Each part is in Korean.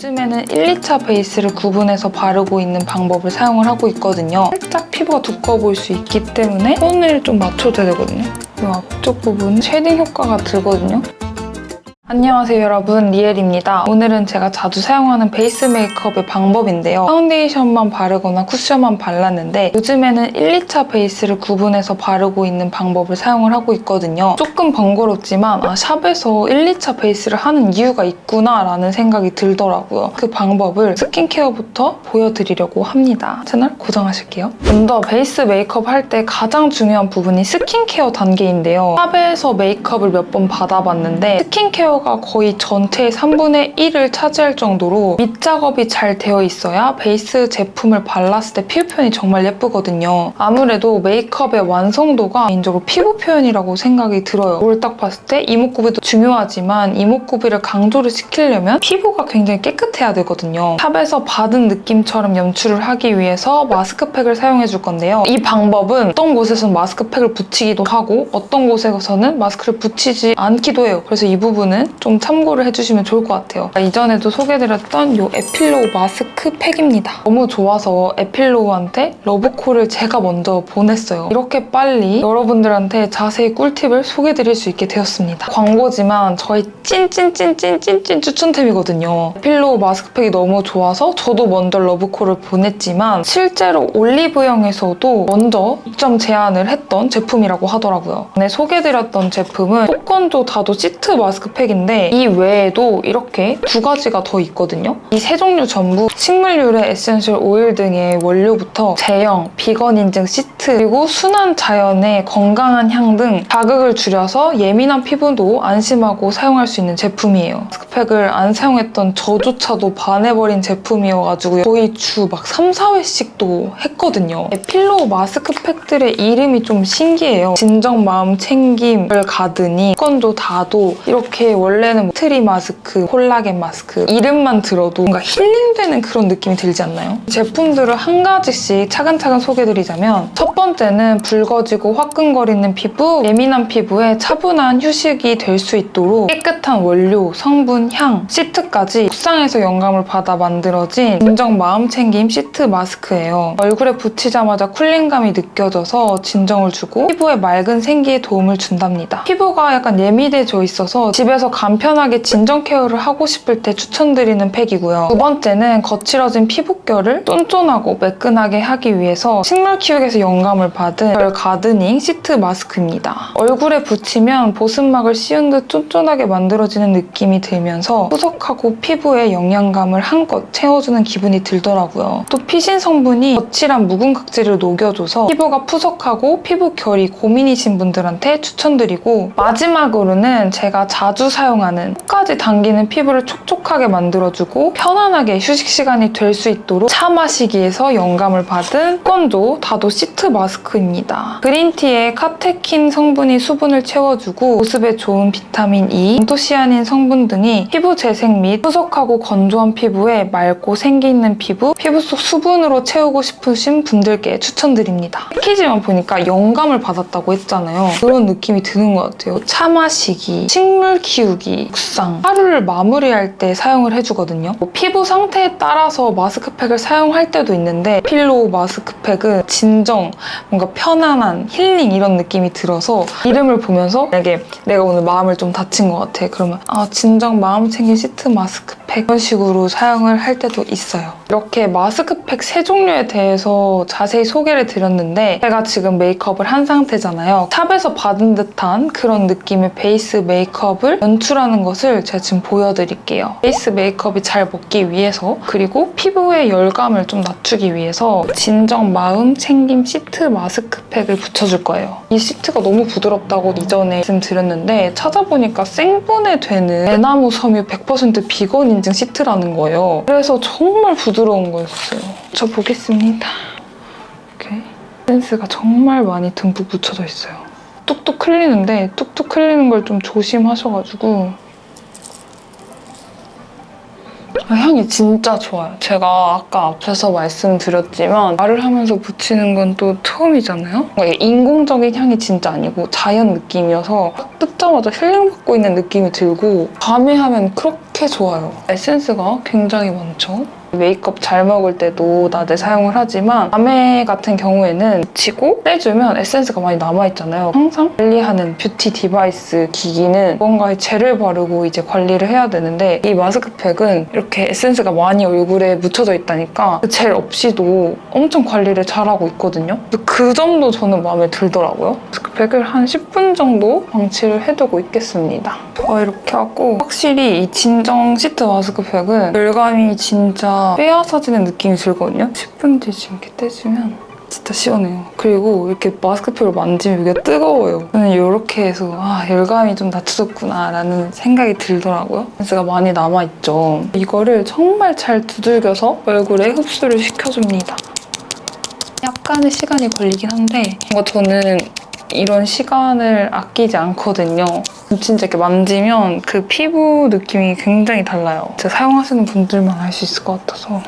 요즘에는 1, 2차 베이스를 구분해서 바르고 있는 방법을 사용을 하고 있거든요. 살짝 피부가 두꺼워 보일 수 있기 때문에 톤을 좀 맞춰줘야 되거든요. 이 앞쪽 부분 쉐딩 효과가 들거든요. 안녕하세요 여러분, 리엘입니다. 오늘은 제가 자주 사용하는 베이스 메이크업의 방법인데요. 파운데이션만 바르거나 쿠션만 발랐는데 요즘에는 1, 2차 베이스를 구분해서 바르고 있는 방법을 사용을 하고 있거든요. 조금 번거롭지만 샵에서 1, 2차 베이스를 하는 이유가 있구나 라는 생각이 들더라고요. 그 방법을 스킨케어부터 보여드리려고 합니다. 채널 고정하실게요. 먼저 베이스 메이크업 할 때 가장 중요한 부분이 스킨케어 단계인데요. 샵에서 메이크업을 몇 번 받아봤는데 스킨케어 가 거의 전체의 3분의 1을 차지할 정도로 밑작업이 잘 되어 있어야 베이스 제품을 발랐을 때 피부 표현이 정말 예쁘거든요. 아무래도 메이크업의 완성도가 개인적으로 피부 표현이라고 생각이 들어요. 뭘 딱 봤을 때 이목구비도 중요하지만 이목구비를 강조를 시키려면 피부가 굉장히 깨끗해야 되거든요. 샵에서 받은 느낌처럼 연출을 하기 위해서 마스크팩을 사용해줄 건데요. 이 방법은 어떤 곳에서는 마스크팩을 붙이기도 하고 어떤 곳에서는 마스크를 붙이지 않기도 해요. 그래서 이 부분은 좀 참고를 해주시면 좋을 것 같아요. 이전에도 소개해드렸던 이 에필로우 마스크팩입니다. 너무 좋아서 에필로우한테 러브콜을 제가 먼저 보냈어요. 이렇게 빨리 여러분들한테 자세히 꿀팁을 소개해드릴 수 있게 되었습니다. 광고지만 저희 찐 추천템이거든요. 에필로우 마스크팩이 너무 좋아서 저도 먼저 러브콜을 보냈지만 실제로 올리브영에서도 먼저 입점 제안을 했던 제품이라고 하더라고요. 전에 소개해드렸던 제품은 속건조 다도 시트 마스크팩인데 이 외에도 이렇게 두 가지가 더 있거든요. 이 세 종류 전부 식물유래 에센셜 오일 등의 원료부터 제형, 비건 인증 시트, 그리고 순한 자연의 건강한 향 등 자극을 줄여서 예민한 피부도 안심하고 사용할 수 있는 제품이에요. 마스크팩을 안 사용했던 저조차도 반해버린 제품이어가지고 거의 주 막 3, 4회씩도 했거든요. 에필로우 마스크팩들의 이름이 좀 신기해요. 진정 마음 챙김, 가드니, 건조 다도 이렇게 원래는 트리 마스크, 콜라겐 마스크 이름만 들어도 뭔가 힐링되는 그런 느낌이 들지 않나요? 제품들을 한 가지씩 차근차근 소개해드리자면 첫 번째는 붉어지고 화끈거리는 피부, 예민한 피부에 차분한 휴식이 될 수 있도록 깨끗한 원료, 성분, 향, 시트까지 국상에서 영감을 받아 만들어진 진정 마음 챙김 시트 마스크예요. 얼굴에 붙이자마자 쿨링감이 느껴져서 진정을 주고 피부에 맑은 생기에 도움을 준답니다. 피부가 약간 예민해져 있어서 집에서 간편하게 진정 케어를 하고 싶을 때 추천드리는 팩이고요. 두 번째는 거칠어진 피부결을 쫀쫀하고 매끈하게 하기 위해서 식물 키우기에서 영감을 받은 별 가드닝 시트 마스크입니다. 얼굴에 붙이면 보습막을 씌운 듯 쫀쫀하게 만들어지는 느낌이 들면서 푸석하고 피부에 영양감을 한껏 채워주는 기분이 들더라고요. 또 피신 성분이 거칠한 묵은 각질을 녹여줘서 피부가 푸석하고 피부 결이 고민이신 분들한테 추천드리고 마지막으로는 제가 자주 사용하는 끝까지 당기는 피부를 촉촉하게 만들어주고 편안하게 휴식 시간이 될 수 있도록 차 마시기에서 영감을 받은 건조 다도 시트 마스크입니다. 그린티에 카테킨 성분이 수분을 채워주고 보습에 좋은 비타민 E, 안토시아닌 성분 등이 피부 재생 및 푸석하고 건조한 피부에 맑고 생기 있는 피부 속 수분으로 채우고 싶으신 분들께 추천드립니다. 패키지만 보니까 영감을 받았다고 했잖아요. 그런 느낌이 드는 것 같아요. 차 마시기, 식물 키우기, 국상, 하루를 마무리할 때 사용을 해주거든요. 피부 상태에 따라서 마스크팩을 사용할 때도 있는데 필로우 마스크팩은 진정, 뭔가 편안한 힐링 이런 느낌이 들어서 이름을 보면서 만약에 내가 오늘 마음을 좀 다친 것 같아. 그러면 진정 마음 챙긴 시트 마스크팩 이런 식으로 사용을 할 때도 있어요. 이렇게 마스크팩 세 종류에 대해서 자세히 소개를 드렸는데 제가 지금 메이크업을 한 상태잖아요. 샵에서 받은 듯한 그런 느낌의 베이스 메이크업을 연출하는 것을 제가 지금 보여드릴게요. 베이스 메이크업이 잘 먹기 위해서 그리고 피부의 열감을 좀 낮추기 위해서 진정 마음 챙김 시트 마스크팩을 붙여줄 거예요. 이 시트가 너무 부드럽다고 이전에 말씀드렸는데 찾아보니까 생분해 되는 대나무 섬유 100% 비건 인증 시트라는 거예요. 그래서 정말 부드러운 거였어요. 저 보겠습니다. 이렇게 센스가 정말 많이 듬뿍 묻혀져 있어요. 뚝뚝 흘리는데 뚝뚝 흘리는 걸 좀 조심하셔가지고 향이 진짜 좋아요. 제가 아까 앞에서 말씀드렸지만 말을 하면서 붙이는 건 또 처음이잖아요? 인공적인 향이 진짜 아니고 자연 느낌이어서 뜯자마자 힐링받고 있는 느낌이 들고 밤에 하면 그렇게 이렇게 좋아요. 에센스가 굉장히 많죠. 메이크업 잘 먹을 때도 낮에 사용을 하지만 밤에 같은 경우에는 묻히고 떼주면 에센스가 많이 남아있잖아요. 항상 관리하는 뷰티 디바이스 기기는 무언가에 젤을 바르고 이제 관리를 해야 되는데 이 마스크팩은 이렇게 에센스가 많이 얼굴에 묻혀져 있다니까 젤 없이도 엄청 관리를 잘하고 있거든요. 그 점도 저는 마음에 들더라고요. 마스크팩을 한 10분 정도 방치를 해두고 있겠습니다. 이렇게 하고 확실히 이 진정 시트 마스크팩은 열감이 진짜 빼앗아지는 느낌이 들거든요. 10분 뒤에 이렇게 떼주면 진짜 시원해요. 그리고 이렇게 마스크팩을 만지면 이게 뜨거워요. 저는 이렇게 해서 열감이 좀 낮춰졌구나 라는 생각이 들더라고요. 에센스가 많이 남아있죠. 이거를 정말 잘 두들겨서 얼굴에 흡수를 시켜줍니다. 약간의 시간이 걸리긴 한데 뭔가 저는 이런 시간을 아끼지 않거든요. 진짜 이렇게 만지면 그 피부 느낌이 굉장히 달라요. 진짜 사용하시는 분들만 알 수 있을 것 같아서.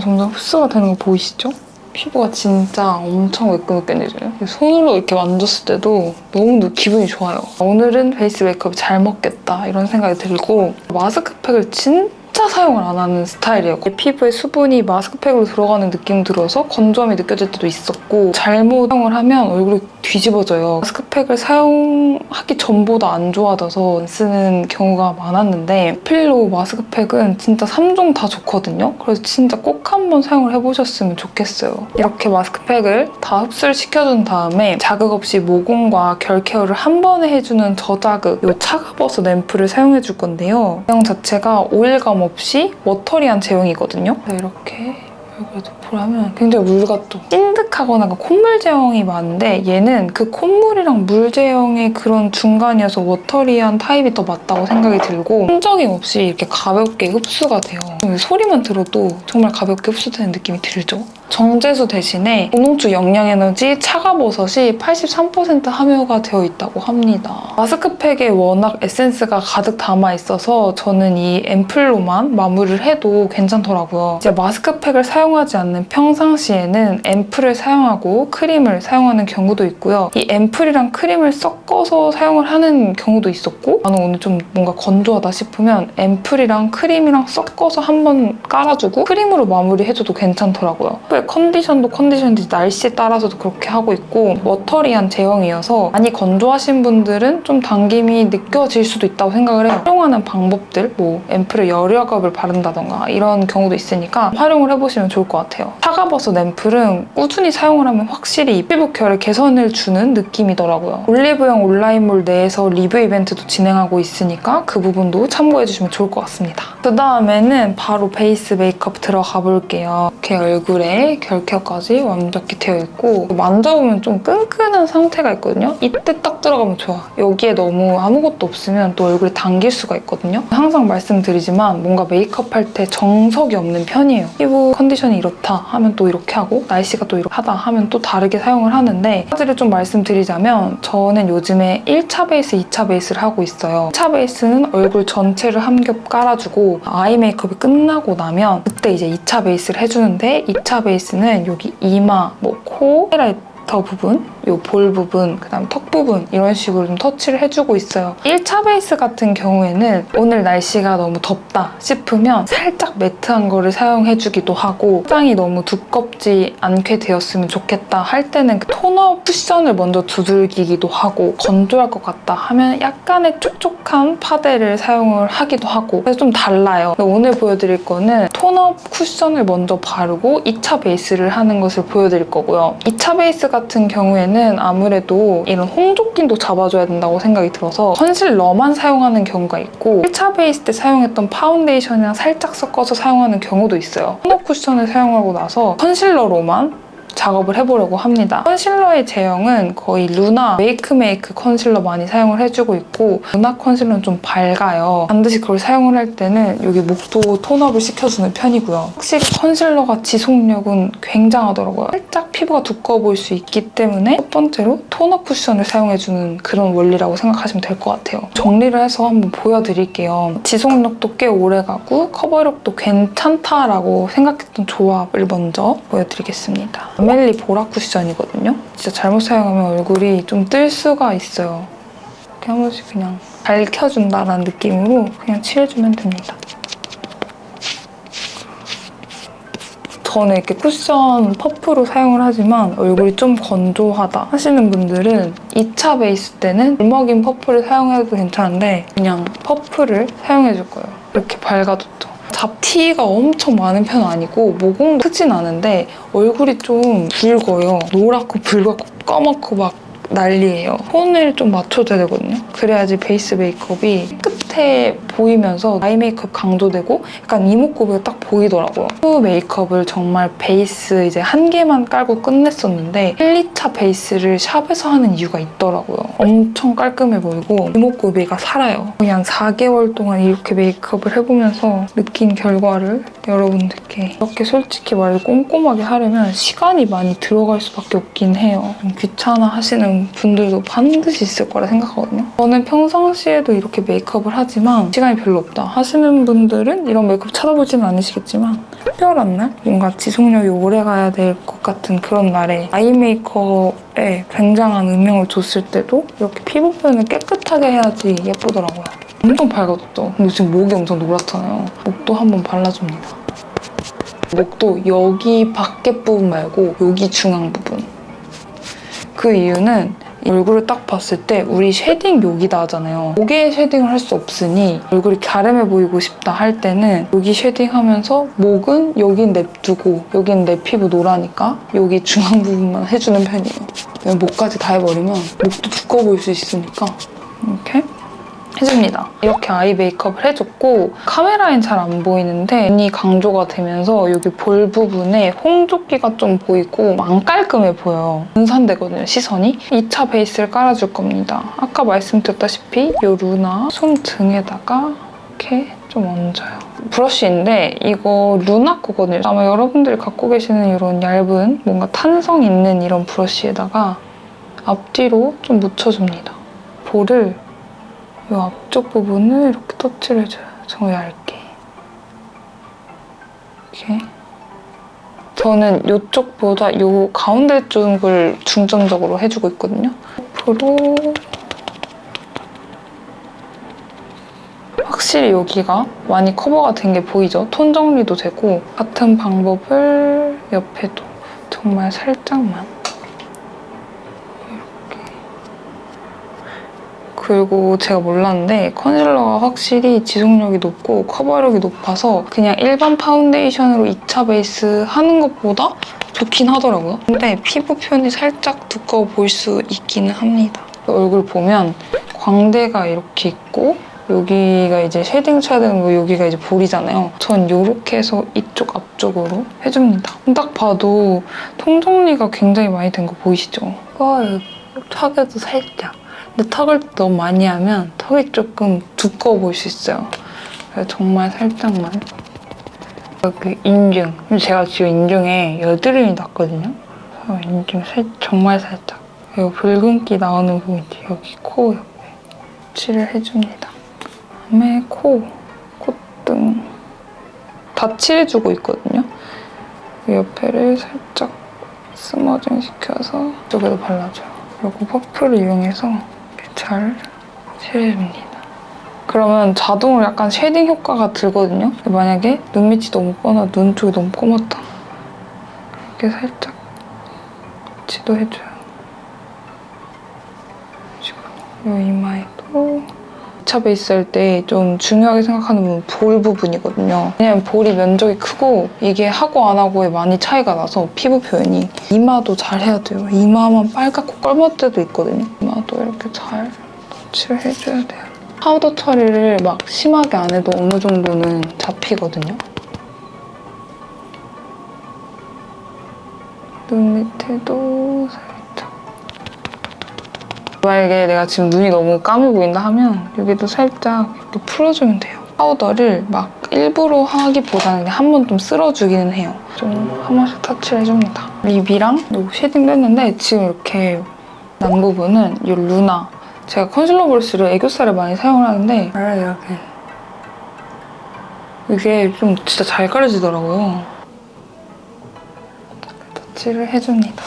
점점 흡수가 되는 거 보이시죠? 피부가 진짜 엄청 매끈매끈해져요. 손으로 이렇게 만졌을 때도 너무 기분이 좋아요. 오늘은 페이스 메이크업 잘 먹겠다 이런 생각이 들고 마스크팩을 진짜 사용을 안 하는 스타일이에요. 피부에 수분이 마스크팩으로 들어가는 느낌 들어서 건조함이 느껴질 때도 있었고 잘못 사용을 하면 얼굴이 뒤집어져요. 마스크팩을 사용하기 전보다 안 좋아져서 쓰는 경우가 많았는데 필로 마스크팩은 진짜 3종 다 좋거든요. 그래서 진짜 꼭 한번 사용을 해보셨으면 좋겠어요. 이렇게 마스크팩을 다 흡수를 시켜준 다음에 자극 없이 모공과 결 케어를 한 번에 해주는 저자극 이 차가버섯 앰플을 사용해줄 건데요. 제형 자체가 오일감 없이 워터리한 제형이거든요. 이렇게 얼굴에 도포를 하면 굉장히 물같도 찐득하거나 콧물 제형이 많은데 얘는 그 콧물이랑 물 제형의 그런 중간이어서 워터리한 타입이 더 맞다고 생각이 들고 흔적임 없이 이렇게 가볍게 흡수가 돼요. 소리만 들어도 정말 가볍게 흡수되는 느낌이 들죠? 정제수 대신에 고농축 영양에너지 차가버섯이 83% 함유가 되어 있다고 합니다. 마스크팩에 워낙 에센스가 가득 담아있어서 저는 이 앰플로만 마무리를 해도 괜찮더라고요. 이제 마스크팩을 사용하지 않는 평상시에는 앰플을 사용하고 크림을 사용하는 경우도 있고요. 이 앰플이랑 크림을 섞어서 사용을 하는 경우도 있었고 나는 오늘 좀 뭔가 건조하다 싶으면 앰플이랑 크림이랑 섞어서 한번 깔아주고 크림으로 마무리해줘도 괜찮더라고요. 컨디션도 컨디션인지 날씨에 따라서도 그렇게 하고 있고 워터리한 제형이어서 많이 건조하신 분들은 좀 당김이 느껴질 수도 있다고 생각을 해요. 활용하는 방법들, 앰플에 열여ገብ을 바른다던가 이런 경우도 있으니까 활용을 해보시면 좋을 것 같아요. 차가버섯 앰플은 꾸준히 사용을 하면 확실히 피부 결에 개선을 주는 느낌이더라고요. 올리브영 온라인몰 내에서 리뷰 이벤트도 진행하고 있으니까 그 부분도 참고해주시면 좋을 것 같습니다. 그 다음에는 바로 베이스 메이크업 들어가 볼게요. 이렇게 얼굴에 결 케어까지 완벽히 되어 있고 만져보면 좀 끈끈한 상태가 있거든요. 이때 딱 들어가면 좋아. 여기에 너무 아무것도 없으면 또 얼굴에 당길 수가 있거든요. 항상 말씀드리지만 뭔가 메이크업 할 때 정석이 없는 편이에요. 피부 컨디션이 이렇다 하면 또 이렇게 하고 날씨가 또 이렇게 하다 하면 또 다르게 사용을 하는데 가지를 좀 말씀드리자면 저는 요즘에 1차 베이스, 2차 베이스를 하고 있어요. 1차 베이스는 얼굴 전체를 한 겹 깔아주고 아이 메이크업이 끝나고 나면 그때 이제 2차 베이스를 해주는데 2차 베이스는 여기 이마, 코, 하이라이터 부분, 요 볼 부분, 그다음 턱 부분 이런 식으로 좀 터치를 해주고 있어요. 1차 베이스 같은 경우에는 오늘 날씨가 너무 덥다 싶으면 살짝 매트한 거를 사용해주기도 하고 화장이 너무 두껍지 않게 되었으면 좋겠다 할 때는 그 토너 쿠션을 먼저 두들기기도 하고 건조할 것 같다 하면 약간의 촉촉한 파데를 사용을 하기도 하고 그래서 좀 달라요. 오늘 보여드릴 거는 토너 쿠션을 먼저 바르고 2차 베이스를 하는 것을 보여드릴 거고요. 2차 베이스 같은 경우에는 아무래도 이런 홍조끼도 잡아줘야 된다고 생각이 들어서 컨실러만 사용하는 경우가 있고 1차 베이스 때 사용했던 파운데이션이랑 살짝 섞어서 사용하는 경우도 있어요. 토너 쿠션을 사용하고 나서 컨실러로만 작업을 해보려고 합니다. 컨실러의 제형은 거의 루나 메이크메이크 컨실러 많이 사용을 해주고 있고 루나 컨실러는 좀 밝아요. 반드시 그걸 사용을 할 때는 여기 목도 톤업을 시켜주는 편이고요. 확실히 컨실러가 지속력은 굉장하더라고요. 살짝 피부가 두꺼워 보일 수 있기 때문에 첫 번째로 토너 쿠션을 사용해주는 그런 원리라고 생각하시면 될 것 같아요. 정리를 해서 한번 보여드릴게요. 지속력도 꽤 오래가고 커버력도 괜찮다라고 생각했던 조합을 먼저 보여드리겠습니다. 라멜리 보라 쿠션이거든요. 진짜 잘못 사용하면 얼굴이 좀 뜰 수가 있어요. 이렇게 한 번씩 그냥 밝혀준다라는 느낌으로 그냥 칠해주면 됩니다. 저는 이렇게 쿠션 퍼프로 사용을 하지만 얼굴이 좀 건조하다 하시는 분들은 2차 베이스 때는 물먹인 퍼프를 사용해도 괜찮은데 그냥 퍼프를 사용해줄 거예요. 이렇게 밝아졌죠. 잡티가 엄청 많은 편은 아니고 모공도 크진 않은데 얼굴이 좀 붉어요. 노랗고 붉고 까맣고 막 난리예요. 톤을 좀 맞춰줘야 되거든요. 그래야지 베이스 메이크업이 끝에 보이면서 아이 메이크업 강조되고 약간 이목구비가 딱 보이더라고요. 후 메이크업을 정말 베이스 이제 한 개만 깔고 끝냈었는데 1, 2차 베이스를 샵에서 하는 이유가 있더라고요. 엄청 깔끔해 보이고 이목구비가 살아요. 거의 한 4개월 동안 이렇게 메이크업을 해보면서 느낀 결과를 여러분들께 이렇게 솔직히 말해서 꼼꼼하게 하려면 시간이 많이 들어갈 수밖에 없긴 해요. 좀 귀찮아 하시는 분들도 반드시 있을 거라 생각하거든요. 저는 평상시에도 이렇게 메이크업을 하지만 시간이 별로 없다 하시는 분들은 이런 메이크업 찾아보지는 않으시겠지만 특별한 날? 뭔가 지속력이 오래 가야 될 것 같은 그런 날에 아이 메이크업에 굉장한 음영을 줬을 때도 이렇게 피부 표현을 깨끗하게 해야지 예쁘더라고요. 엄청 밝아졌죠? 근데 지금 목이 엄청 노랗잖아요. 목도 한번 발라줍니다. 목도 여기 밖에 부분 말고 여기 중앙 부분. 그 이유는 얼굴을 딱 봤을 때 우리 쉐딩 여기다 하잖아요. 목에 쉐딩을 할 수 없으니 얼굴이 갸름해 보이고 싶다 할 때는 여기 쉐딩하면서 목은 여긴 냅두고 여긴 내 피부 노라니까 여기 중앙 부분만 해주는 편이에요. 목까지 다 해버리면 목도 두꺼워 보일 수 있으니까 이렇게 해줍니다. 이렇게 아이 메이크업을 해줬고 카메라엔 잘 안 보이는데 눈이 강조가 되면서 여기 볼 부분에 홍조끼가 좀 보이고 안 깔끔해 보여요. 분산되거든요, 시선이. 2차 베이스를 깔아줄 겁니다. 아까 말씀드렸다시피 이 루나 손등에다가 이렇게 좀 얹어요. 브러쉬인데 이거 루나 거거든요. 아마 여러분들이 갖고 계시는 이런 얇은 뭔가 탄성 있는 이런 브러쉬에다가 앞뒤로 좀 묻혀줍니다. 볼을 이 앞쪽 부분을 이렇게 터치를 해줘요. 정말 얇게. 이렇게. 저는 이쪽보다 이 가운데 쪽을 중점적으로 해주고 있거든요. 앞으로 확실히 여기가 많이 커버가 된 게 보이죠? 톤 정리도 되고 같은 방법을 옆에도 정말 살짝만 그리고 제가 몰랐는데 컨실러가 확실히 지속력이 높고 커버력이 높아서 그냥 일반 파운데이션으로 2차 베이스 하는 것보다 좋긴 하더라고요. 근데 피부 표현이 살짝 두꺼워 보일 수 있기는 합니다. 얼굴 보면 광대가 이렇게 있고 여기가 이제 쉐딩 쳐야 되는 거 여기가 이제 볼이잖아요. 전 이렇게 해서 이쪽 앞쪽으로 해줍니다. 딱 봐도 통 정리가 굉장히 많이 된 거 보이시죠? 턱에도 살짝. 근데 턱을 너무 많이 하면 턱이 조금 두꺼워 보일 수 있어요. 그래서 정말 살짝만. 여기 인중. 제가 지금 인중에 여드름이 났거든요. 그래서 인중 정말 살짝. 그리고 붉은기 나오는 부분이지. 여기 코 옆에 칠을 해줍니다. 그다음에 코, 콧등 다 칠해주고 있거든요. 이 옆에를 살짝 스머징 시켜서 이쪽에도 발라줘요. 그리고 퍼프를 이용해서 잘 칠해줍니다. 그러면 자동으로 약간 쉐딩 효과가 들거든요. 만약에 눈 밑이 너무 꺼나 눈 쪽이 너무 검었다. 이렇게 살짝 지도해줘요. 그리고 이 이마에도 2차 베이스 할 때 좀 중요하게 생각하는 부분은 볼 부분이거든요. 왜냐면 볼이 면적이 크고 이게 하고 안 하고에 많이 차이가 나서 피부 표현이 이마도 잘 해야 돼요. 이마만 빨갛고 껄멀 때도 있거든요. 이마도 이렇게 잘 터치를 해줘야 돼요. 파우더 처리를 막 심하게 안 해도 어느 정도는 잡히거든요. 눈 밑에도 살짝. 만약에 내가 지금 눈이 너무 까매 보인다 하면 여기도 살짝 이렇게 풀어주면 돼요. 파우더를 막 일부러 하기보다는 그냥 한 번 좀 쓸어주기는 해요. 좀 한 번씩 터치를 해줍니다. 립이랑 이 쉐딩도 했는데 지금 이렇게 난 부분은 이 루나 제가 컨실러 브러쉬를 애교살에 많이 사용을 하는데 이렇게 이게 좀 진짜 잘 가려지더라고요. 터치를 해줍니다.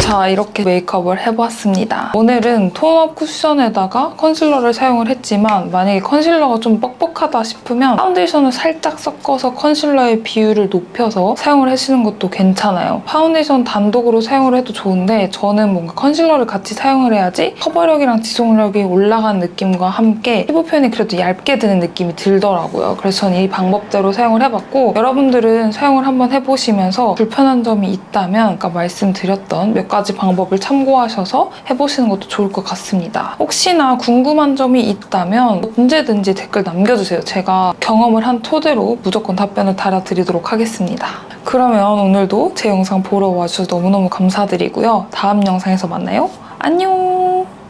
자, 이렇게 메이크업을 해봤습니다. 오늘은 톤업 쿠션에다가 컨실러를 사용을 했지만 만약에 컨실러가 좀 뻑뻑하다 싶으면 파운데이션을 살짝 섞어서 컨실러의 비율을 높여서 사용을 하시는 것도 괜찮아요. 파운데이션 단독으로 사용을 해도 좋은데 저는 뭔가 컨실러를 같이 사용을 해야지 커버력이랑 지속력이 올라간 느낌과 함께 피부 표현이 그래도 얇게 드는 느낌이 들더라고요. 그래서 저는 이 방법대로 사용을 해봤고 여러분들은 사용을 한번 해보시면서 불편한 점이 있다면 아까 말씀드렸던 몇 가지 방법을 참고하셔서 해보시는 것도 좋을 것 같습니다. 혹시나 궁금한 점이 있다면 언제든지 댓글 남겨주세요. 제가 경험을 한 토대로 무조건 답변을 달아드리도록 하겠습니다. 그러면 오늘도 제 영상 보러 와주셔서 너무너무 감사드리고요. 다음 영상에서 만나요. 안녕!